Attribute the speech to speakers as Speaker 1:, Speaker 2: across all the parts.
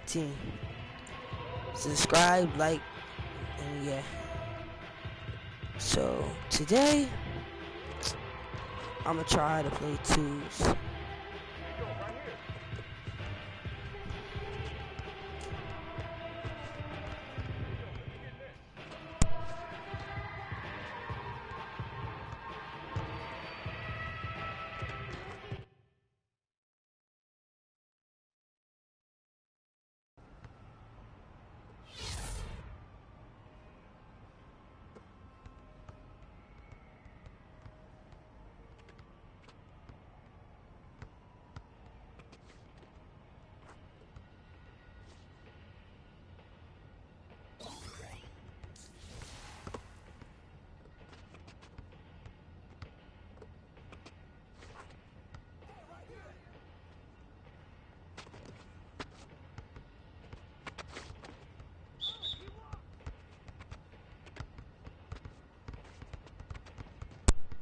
Speaker 1: 15. Subscribe, like, and yeah. So today I'm gonna try to play twos.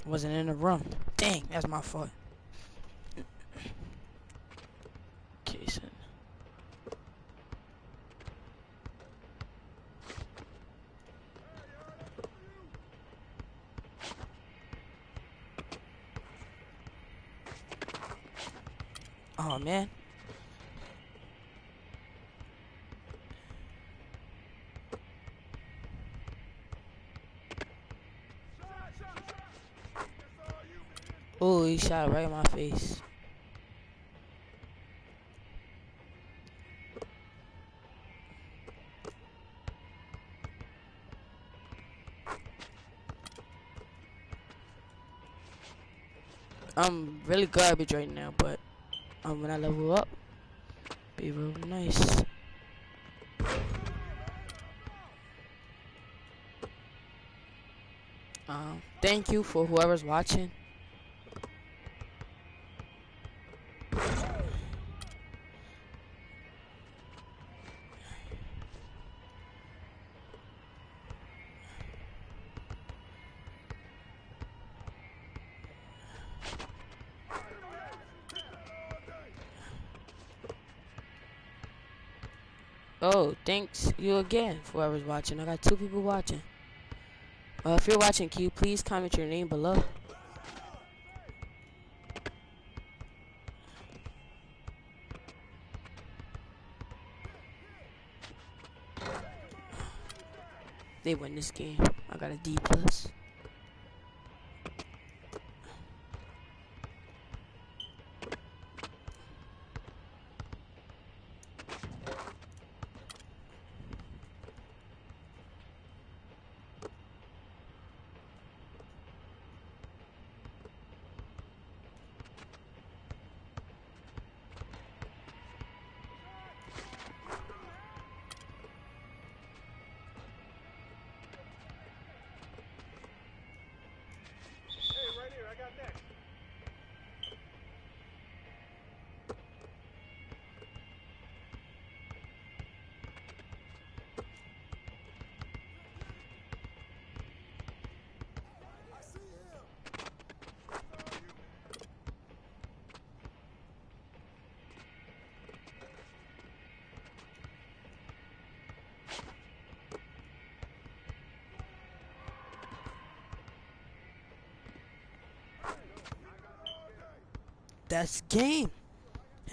Speaker 1: Wasn't in the room. Dang, that's my fault. Jason. Oh man. Oh, he shot right in my face. I'm really garbage right now, but when I level up, be real nice. Thank you for whoever's watching. Oh, thanks you again for whoever's watching. I got 2 people watching. If you're watching, can you please comment your name below? They win this game. I got a D+. That's game.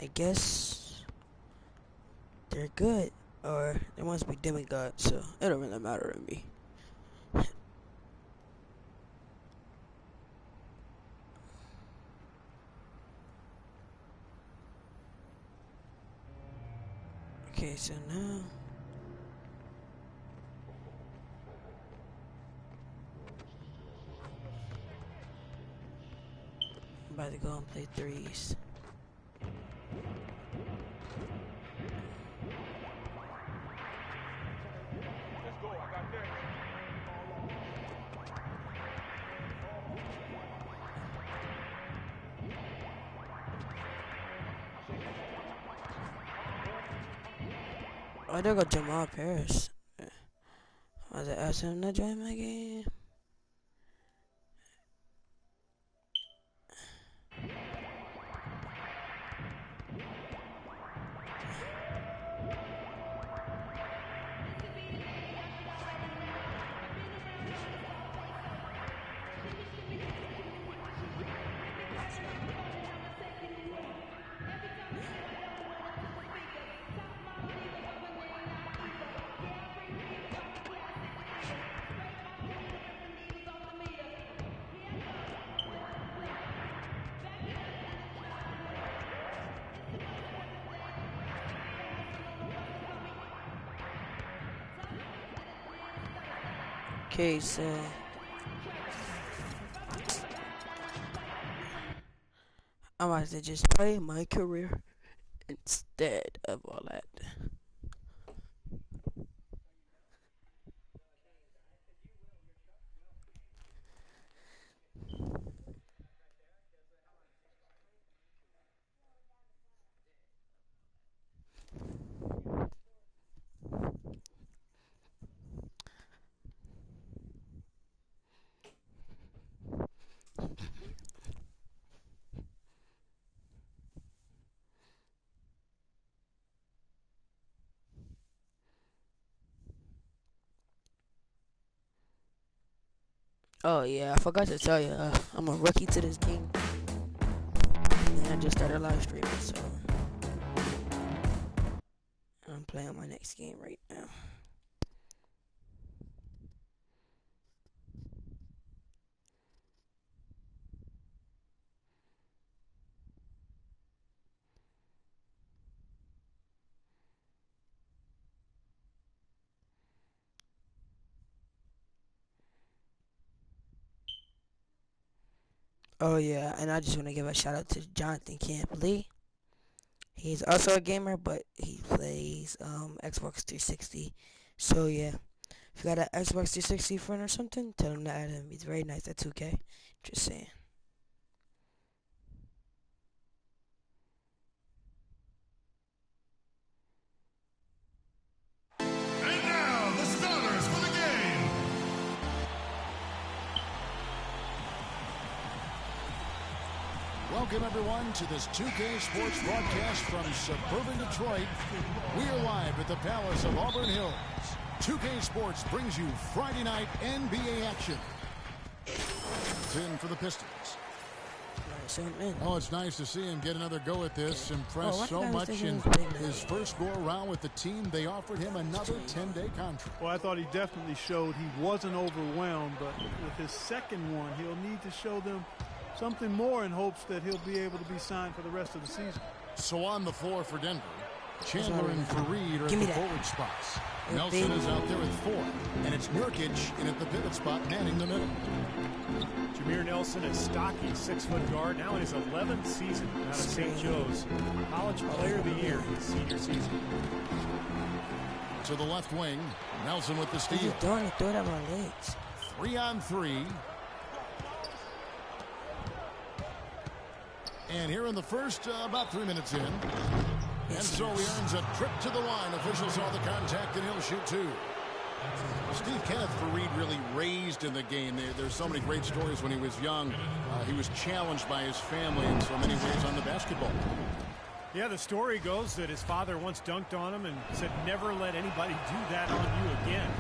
Speaker 1: I guess they're good, or they must be demigods, so it don't really matter to me. Okay, so now I'm about to go and play threes. Oh, there go Jamal Paris. I was to ask him to join my game. Okay, so I'm about to just play my career instead of all that. Oh yeah, I forgot to tell you, I'm a rookie to this game, and I just started live streaming, so I'm playing my next game right now. Oh yeah, and I just want to give a shout out to Jonathan Camp Lee. He's also a gamer, but he plays Xbox 360. So yeah, if you got an Xbox 360 friend or something, tell him to add him. He's very nice at 2K. Just saying.
Speaker 2: And now, the starters for the game. Welcome, everyone, to this 2K Sports Broadcast from suburban Detroit. We are live at the Palace of Auburn Hills. 2K Sports brings you Friday night NBA action. It's in for the Pistons. Oh, it's nice to see him get another go at this. Impressed so much in his first go around with the team. They offered him another 10-day contract.
Speaker 3: Well, I thought he definitely showed he wasn't overwhelmed, but with his second one, he'll need to show them something more in hopes that he'll be able to be signed for the rest of the season.
Speaker 2: So on the floor for Denver, Chandler and Fareed are at the forward spots. Nelson is out there at 4, and it's Nurkic in at the pivot spot, manning the middle.
Speaker 4: Jameer Nelson, a stocky 6-foot guard, now in his 11th season out of St. Joe's. College Player of the Year in his senior season.
Speaker 2: To the left wing, Nelson with the steal.
Speaker 1: What are you doing? Throw it at my legs.
Speaker 2: 3-on-3. And here in the first, about 3 minutes in. And so he earns a trip to the line. Officials saw the contact, and he'll shoot 2. Steve Kenneth Fareed really raised in the game. There's so many great stories when he was young. He was challenged by his family in so many ways on the basketball.
Speaker 4: Yeah, the story goes that his father once dunked on him and said, never let anybody do that on you again.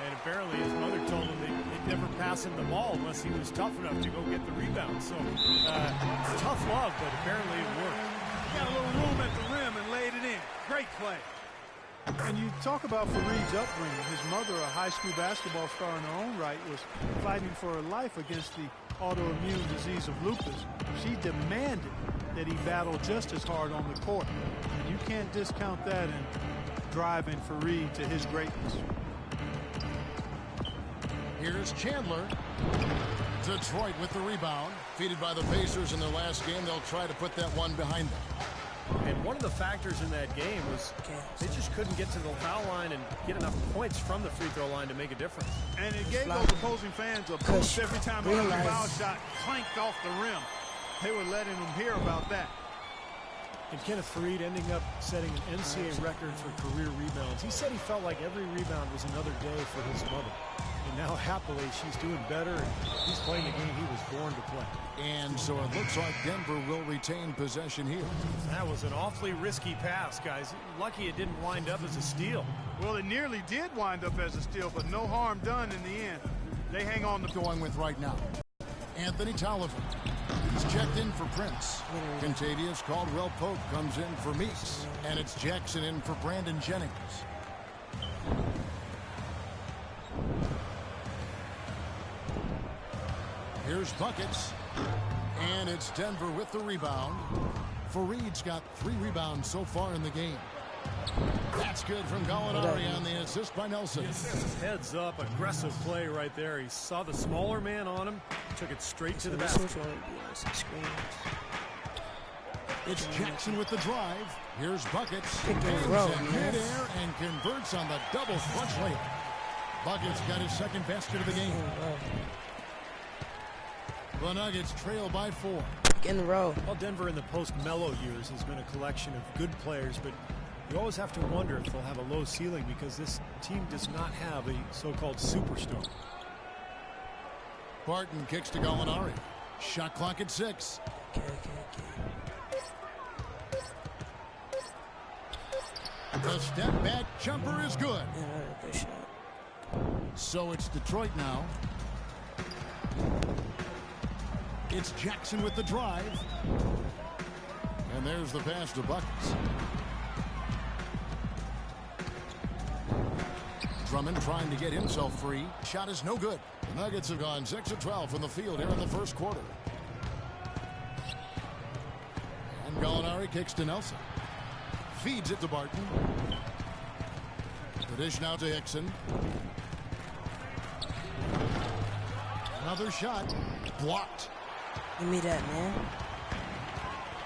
Speaker 4: And apparently his mother told him they'd never pass him the ball unless he was tough enough to go get the rebound. So it's tough love, but apparently it worked.
Speaker 3: He got a little room at the rim and laid it in. Great play. And you talk about Fareed's upbringing. His mother, a high school basketball star in her own right, was fighting for her life against the autoimmune disease of lupus. She demanded that he battle just as hard on the court. And you can't discount that in driving Fareed to his greatness.
Speaker 2: Here's Chandler. Detroit with the rebound. Defeated by the Pacers in their last game. They'll try to put that one behind them.
Speaker 4: And one of the factors in that game was they just couldn't get to the foul line and get enough points from the free throw line to make a difference.
Speaker 3: And it gave those opposing fans a boost every time a foul shot clanked off the rim. They were letting them hear about that.
Speaker 4: And Kenneth Fareed ending up setting an NCAA record for career rebounds. He said he felt like every rebound was another day for his mother. And now, happily, she's doing better, and he's playing the game he was born to play.
Speaker 2: And so it looks like Denver will retain possession here.
Speaker 4: That was an awfully risky pass, guys. Lucky it didn't wind up as a steal.
Speaker 3: Well, it nearly did wind up as a steal, but no harm done in the end. They hang on to
Speaker 2: going with right now. Anthony Tolliver. He's checked in for Prince. Contavious Caldwell-Pope comes in for Meeks. And it's Jackson in for Brandon Jennings. Here's buckets. And it's Denver with the rebound. Fareed's got 3 rebounds so far in the game. That's good from Gallinari on the assist by Nelson.
Speaker 4: Heads up, aggressive play right there. He saw the smaller man on him, took it straight to the basket.
Speaker 2: It's Jackson with the drive. Here's Buckets.
Speaker 1: Pick and
Speaker 2: Hangs
Speaker 1: roll,
Speaker 2: in
Speaker 1: man.
Speaker 2: midair and converts on the double clutch layup. Buckets got his second basket of the game. The Nuggets trail by 4.
Speaker 1: Pick and roll.
Speaker 4: Well, Denver in the post-Melo years has been a collection of good players, but you always have to wonder if they'll have a low ceiling because this team does not have a so-called superstar.
Speaker 2: Barton kicks to Gallinari. Shot clock at 6.
Speaker 1: Okay.
Speaker 2: The step back jumper is good.
Speaker 1: Yeah, good shot.
Speaker 2: So it's Detroit now. It's Jackson with the drive. And there's the pass to Buckets. Drummond trying to get himself free. Shot is no good. The Nuggets have gone 6 of 12 from the field here in the first quarter. And Gallinari kicks to Nelson. Feeds it to Barton. The dish now to Hickson. Another shot. Blocked.
Speaker 1: Give me that, man.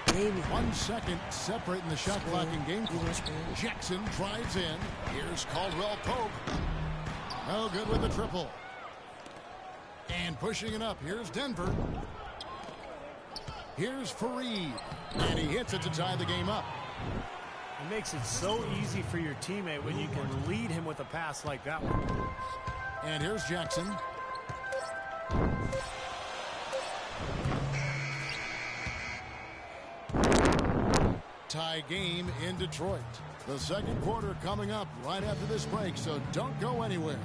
Speaker 1: Baby.
Speaker 2: 1 second separating the shot clock and game clock. Jackson drives in. Here's Caldwell Pope. No good with the triple. And pushing it up. Here's Denver. Here's Fareed. And he hits it to tie the game up.
Speaker 4: It makes it so easy for your teammate when you can lead him with a pass like that one.
Speaker 2: And here's Jackson. Tie game in Detroit. The second quarter coming up right after this break, so don't go anywhere.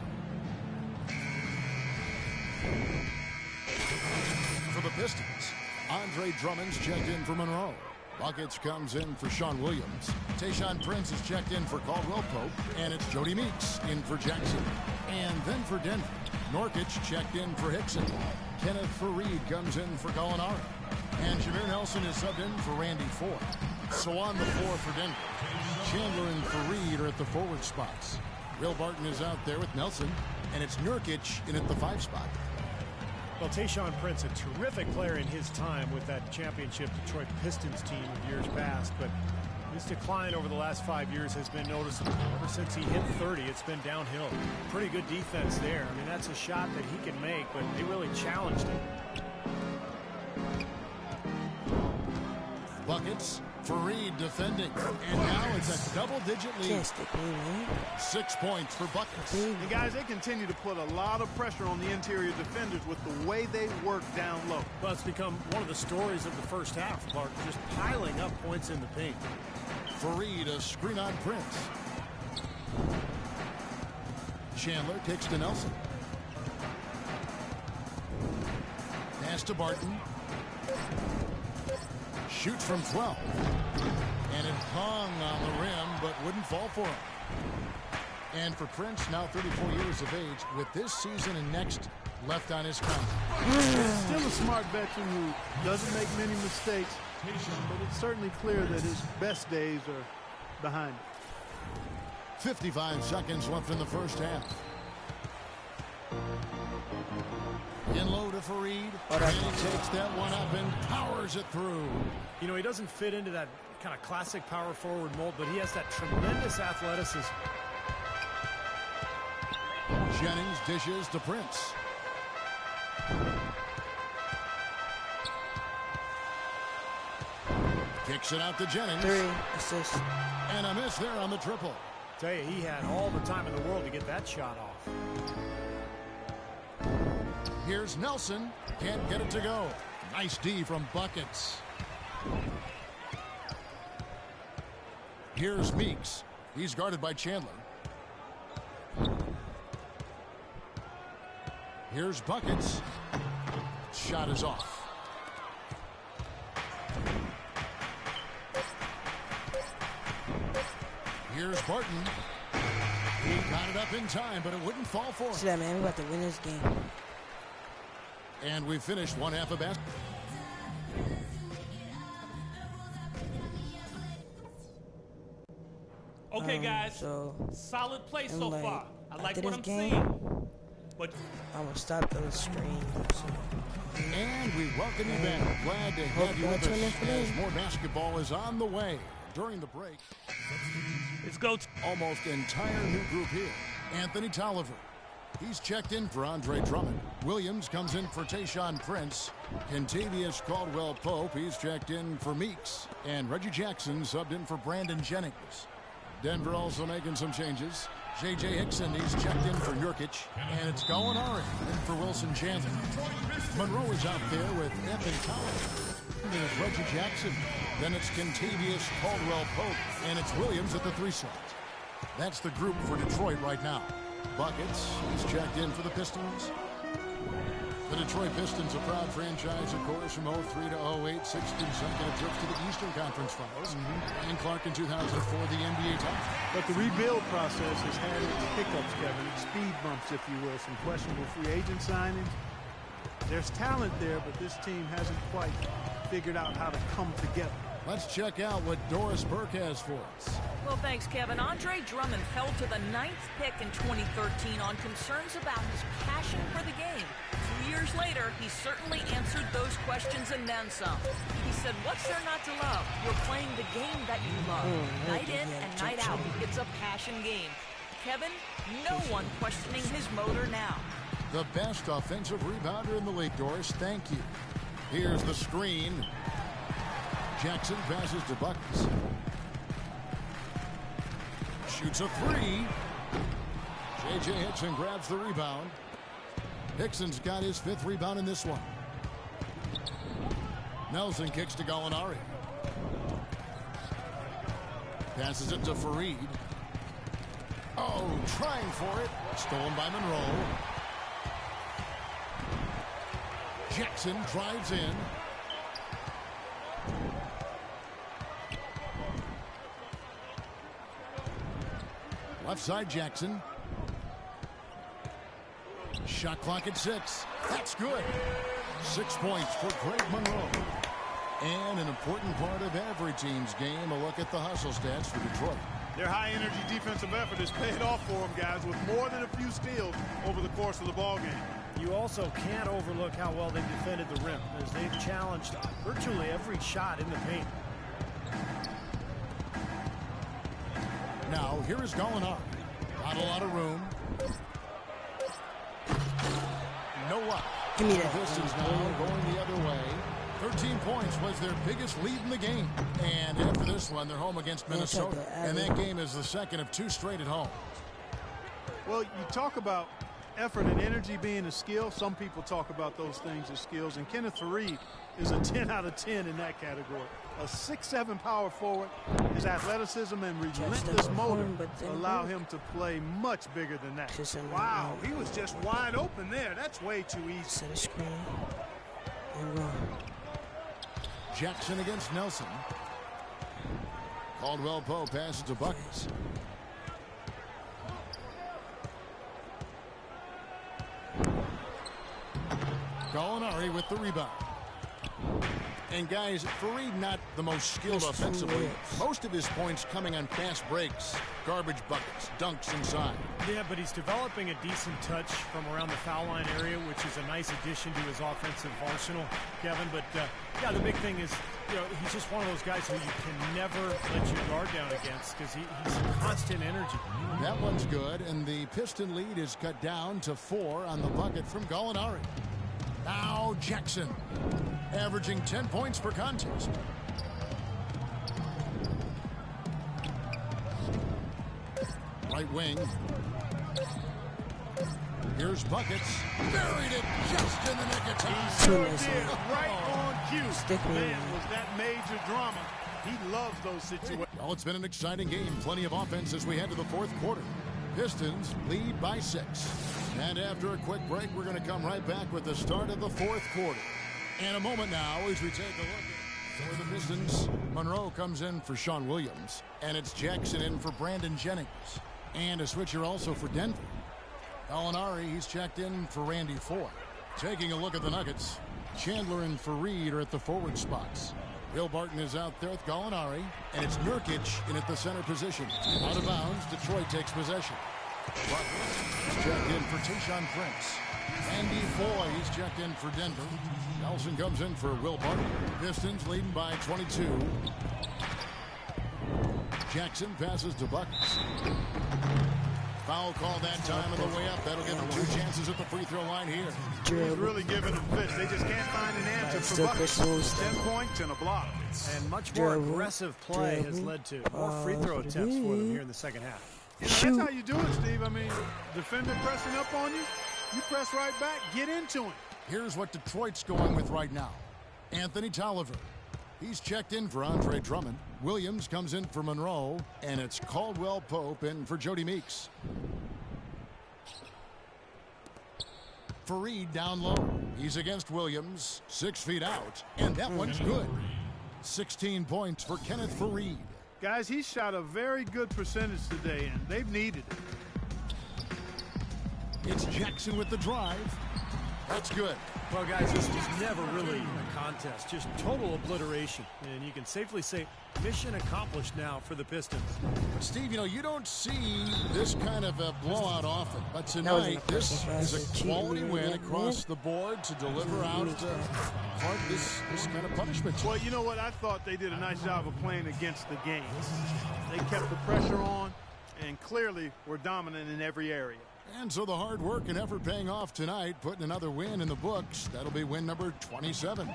Speaker 2: For the Pistons, Andre Drummond's checked in for Monroe. Buckets comes in for Sean Williams. Tayshaun Prince is checked in for Caldwell Pope. And it's Jody Meeks in for Jackson. And then for Denver, Nurkic checked in for Hickson. Kenneth Fareed comes in for Gallinari. And Jameer Nelson is subbed in for Randy Ford. So on the floor for Denver, Chandler and Fareed are at the forward spots. Will Barton is out there with Nelson. And it's Nurkic in at the 5 spot.
Speaker 4: Well, Tayshaun Prince, a terrific player in his time with that championship Detroit Pistons team of years past, but his decline over the last 5 years has been noticeable. Ever since he hit 30, it's been downhill. Pretty good defense there. I mean, that's a shot that he can make, but they really challenged him.
Speaker 2: Buckets, Fareed defending, and now it's a double-digit lead.
Speaker 1: Can't stick me, man.
Speaker 2: 6 points for Buckets.
Speaker 3: And guys, they continue to put a lot of pressure on the interior defenders with the way they work down low.
Speaker 4: Well, it's become one of the stories of the first half, Clark, just piling up points in the paint.
Speaker 2: Fareed, a screen on Prince. Chandler kicks to Nelson. Pass to Barton. Shoots from 12. And it hung on the rim, but wouldn't fall for him. And for Prince, now 34 years of age, with this season and next left on his contract.
Speaker 3: Still a smart veteran who doesn't make many mistakes, but it's certainly clear that his best days are behind him.
Speaker 2: 55 seconds left in the first half. In low to Fareed, and he takes that one up and powers it through.
Speaker 4: You know, he doesn't fit into that kind of classic power forward mold, but he has that tremendous athleticism.
Speaker 2: Jennings dishes to Prince. Kicks it out to Jennings.
Speaker 1: 3 assists.
Speaker 2: And a miss there on the triple.
Speaker 4: Tell you, he had all the time in the world to get that shot off.
Speaker 2: Here's Nelson. Can't get it to go. Nice D from Buckets. Here's Meeks. He's guarded by Chandler. Here's Buckets. Shot is off. Here's Barton. He got it up in time, but it wouldn't fall for him.
Speaker 1: See that, man? We about to win this game.
Speaker 2: And we finished one half of basketball.
Speaker 4: Okay,
Speaker 5: guys.
Speaker 1: So,
Speaker 5: Solid play
Speaker 1: and
Speaker 5: so
Speaker 1: like,
Speaker 5: far. I like
Speaker 1: after
Speaker 5: what
Speaker 1: this
Speaker 5: I'm
Speaker 1: game,
Speaker 5: seeing. But
Speaker 1: I'm gonna stop those streams.
Speaker 2: And we welcome you back. Glad to
Speaker 1: Hope
Speaker 2: have you
Speaker 1: y'all
Speaker 2: with
Speaker 1: tune in
Speaker 2: us
Speaker 1: for
Speaker 2: as
Speaker 1: me.
Speaker 2: more basketball is on the way. During the break,
Speaker 5: let's go.
Speaker 2: almost entire new group here. Anthony Tolliver. He's checked in for Andre Drummond. Williams comes in for Tayshaun Prince. Kentavious Caldwell-Pope, he's checked in for Meeks. And Reggie Jackson subbed in for Brandon Jennings. Denver also making some changes. J.J. Hickson, he's checked in for Nurkic. And it's Gallinari in for Wilson Chandler. Monroe is out there with Evan Tolliver. There's Reggie Jackson. Then it's Kentavious Caldwell-Pope. And it's Williams at the 3 slot. That's the group for Detroit right now. Buckets, he's checked in for the Pistons. The Detroit Pistons, a proud franchise, of course, from 03 to 08, 6 consecutive trips to the Eastern Conference Finals. And Clark in 2004, the NBA title.
Speaker 3: But the rebuild process has had its hiccups, Kevin, its speed bumps, if you will, some questionable free agent signings. There's talent there, but this team hasn't quite figured out how to come together.
Speaker 2: Let's check out what Doris Burke has for us.
Speaker 6: Well, thanks, Kevin. Andre Drummond fell to the 9th pick in 2013 on concerns about his passion for the game. 2 years later, he certainly answered those questions and then some. He said, what's there not to love? You're playing the game that you love. Night in and night out. It's a passion game. Kevin, no one questioning his motor now.
Speaker 2: The best offensive rebounder in the league, Doris. Thank you. Here's the screen. Jackson passes to Buckets. Shoots a 3. J.J. Hickson grabs the rebound. Hickson's got his 5th rebound in this one. Nelson kicks to Gallinari. Passes it to Fareed. Oh, trying for it. Stolen by Monroe. Jackson drives in. Left side, Jackson. Shot clock at 6. That's good. 6 points for Greg Monroe. And an important part of every team's game, a look at the hustle stats for Detroit.
Speaker 3: Their high-energy defensive effort has paid off for them, guys, with more than a few steals over the course of the ballgame.
Speaker 4: You also can't overlook how well they defended the rim, as they've challenged virtually every shot in the paint.
Speaker 2: Now, here is Gallinari. Not a lot of room. No luck.
Speaker 1: Give me that.
Speaker 2: Pistons now going the other way. 13 points was their biggest lead in the game. And after this one, they're home against Minnesota. And that game is the second of 2 straight at home.
Speaker 3: Well, you talk about effort and energy being a skill. Some people talk about those things as skills. And Kenneth Fareed is a 10 out of 10 in that category. A 6'7" power forward. His athleticism and relentless motor allow him to play much bigger than that. Wow, he was just wide open there. That's way too easy.
Speaker 1: Set a screen and run.
Speaker 2: Jackson against Nelson. Caldwell-Pope passes to Buckets. Gallinari with the rebound. And guys, Fareed not the most skilled offensively. Most of his points coming on fast breaks, garbage buckets, dunks inside.
Speaker 4: Yeah, but he's developing a decent touch from around the foul line area, which is a nice addition to his offensive arsenal, Kevin. But, yeah, the big thing is, you know, he's just one of those guys who you can never let your guard down against because he's constant energy.
Speaker 2: That one's good, and the Piston lead is cut down to 4 on the bucket from Gallinari. Now Jackson, averaging 10 points per contest. Right wing. Here's Buckets. Buried it just in the nick of time.
Speaker 3: Sure did. Right on cue. Man, was that major drama. He loves those situations.
Speaker 2: Well, it's been an exciting game. Plenty of offense as we head to the 4th quarter. Pistons lead by 6. And after a quick break, we're going to come right back with the start of the 4th quarter. In a moment now, as we take a look at for the Pistons, Monroe comes in for Sean Williams. And it's Jackson in for Brandon Jennings. And a switcher also for Denver. Gallinari, he's checked in for Randy 4. Taking a look at the Nuggets, Chandler and Fareed are at the forward spots. And it's Jackson in for Brandon Jennings. And a switcher also for Denver. Gallinari, he's checked in for Randy 4. Taking a look at the Nuggets, Chandler and Fareed are at the forward spots. And it's Jackson in for Brandon Jennings. And a switcher also for Denver. Gallinari, he's checked in for Randy 4. Taking a look at the Nuggets, Chandler and Fareed are at the forward spots. Will Barton is out there with Gallinari, and it's Nurkic in at the center position. Out of bounds, Detroit takes possession. Buckets checked in for Tayshaun Prince. Andy Foy, he's checked in for Denver. Nelson comes in for Will Barton. Pistons leading by 22. Jackson passes to Buckets. Foul call that time on the way up. That'll give them 2 chances at the free throw line here.
Speaker 3: He's really giving them fits. They just can't find an answer for Buckets. 10 points and a block.
Speaker 4: And much more aggressive play has led to more free throw attempts for them here in the second half.
Speaker 3: You know, that's how you do it, Steve. I mean, defender pressing up on you, you press right back, get into him.
Speaker 2: Here's what Detroit's going with right now. Anthony Tolliver. He's checked in for Andre Drummond. Williams comes in for Monroe, and it's Caldwell Pope in for Jody Meeks. Fareed down low. He's against Williams, 6 feet out, and that one's good. 16 points for Kenneth Fareed.
Speaker 3: Guys, he shot a very good percentage today, and they've needed it.
Speaker 2: It's Jackson with the drive. That's good.
Speaker 4: Well, guys, this was never really a contest. Just total obliteration. And you can safely say mission accomplished now for the Pistons.
Speaker 2: But, Steve, you know, you don't see this kind of a blowout often. But tonight, this is a quality win across the board to deliver out this kind of punishment.
Speaker 3: Well, you know what? I thought they did a nice job of playing against the game. They kept the pressure on and clearly were dominant in every area.
Speaker 2: And so the hard work and effort paying off tonight, putting another win in the books. That'll be win number 27.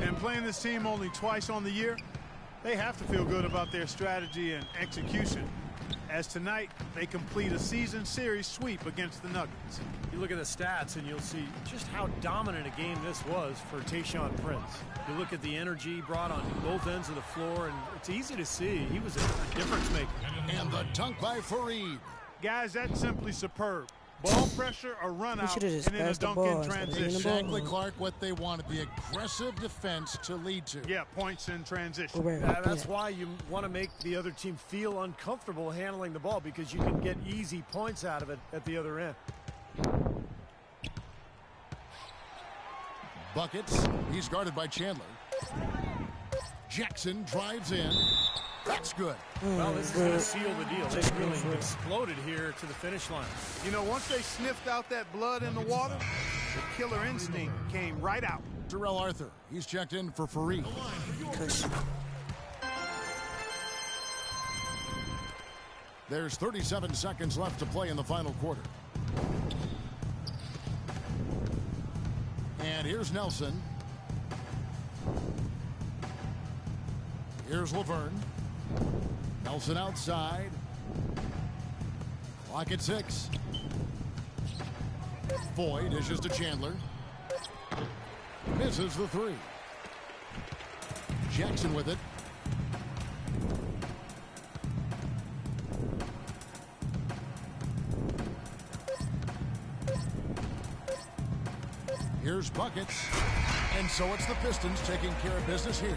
Speaker 3: And playing this team only twice on the year, they have to feel good about their strategy and execution. As tonight, they complete a season series sweep against the Nuggets.
Speaker 4: You look at the stats and you'll see just how dominant a game this was for Tayshaun Prince. You look at the energy he brought on both ends of the floor, and it's easy to see he was a difference maker.
Speaker 2: And the dunk by Fareed.
Speaker 3: Guys, that's simply superb. Ball pressure, a run out, and then a dunk in transition.
Speaker 2: Exactly, Clark, what they wanted, the aggressive defense to lead to.
Speaker 3: Yeah, points in transition.
Speaker 4: That's why you want to make the other team feel uncomfortable handling the ball, because you can get easy points out of it at the other end.
Speaker 2: Buckets, he's guarded by Chandler. Jackson drives in. That's good.
Speaker 4: Well, this is going to seal the deal. They really exploded here to the finish line.
Speaker 3: You know, once they sniffed out that blood in the water, the killer instinct came right out.
Speaker 2: Terrell Arthur, he's checked in for Fareed. There's 37 seconds left to play in the final quarter. And here's Nelson. Here's Laverne. Nelson outside. Clock at 6. Foy dishes to Chandler. Misses the 3. Jackson with it. Here's Buckets. And so it's the Pistons taking care of business here.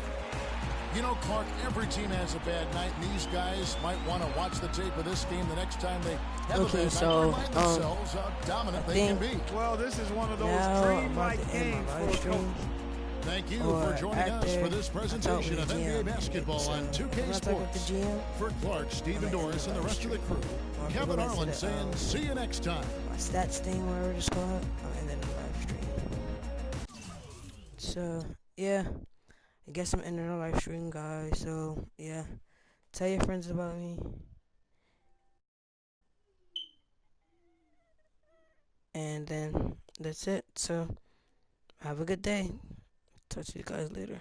Speaker 2: You know, Clark, every team has a bad night, and these guys might want to watch the tape of this game the next time they have a bad night to remind themselves how dominant they can be.
Speaker 3: Well, this is one of those dream-like games for a coach.
Speaker 2: Thank you for joining us for this presentation of NBA basketball on 2K Sports. For Clark, Stephen Doris, and the rest of the crew, Kevin Harlan saying see you next time.
Speaker 1: My stats thing, whatever it's called, and then the live stream. So, yeah. I guess I'm ending the live stream, guys. So, yeah. Tell your friends about me. And then that's it. So, have a good day. Talk to you guys later.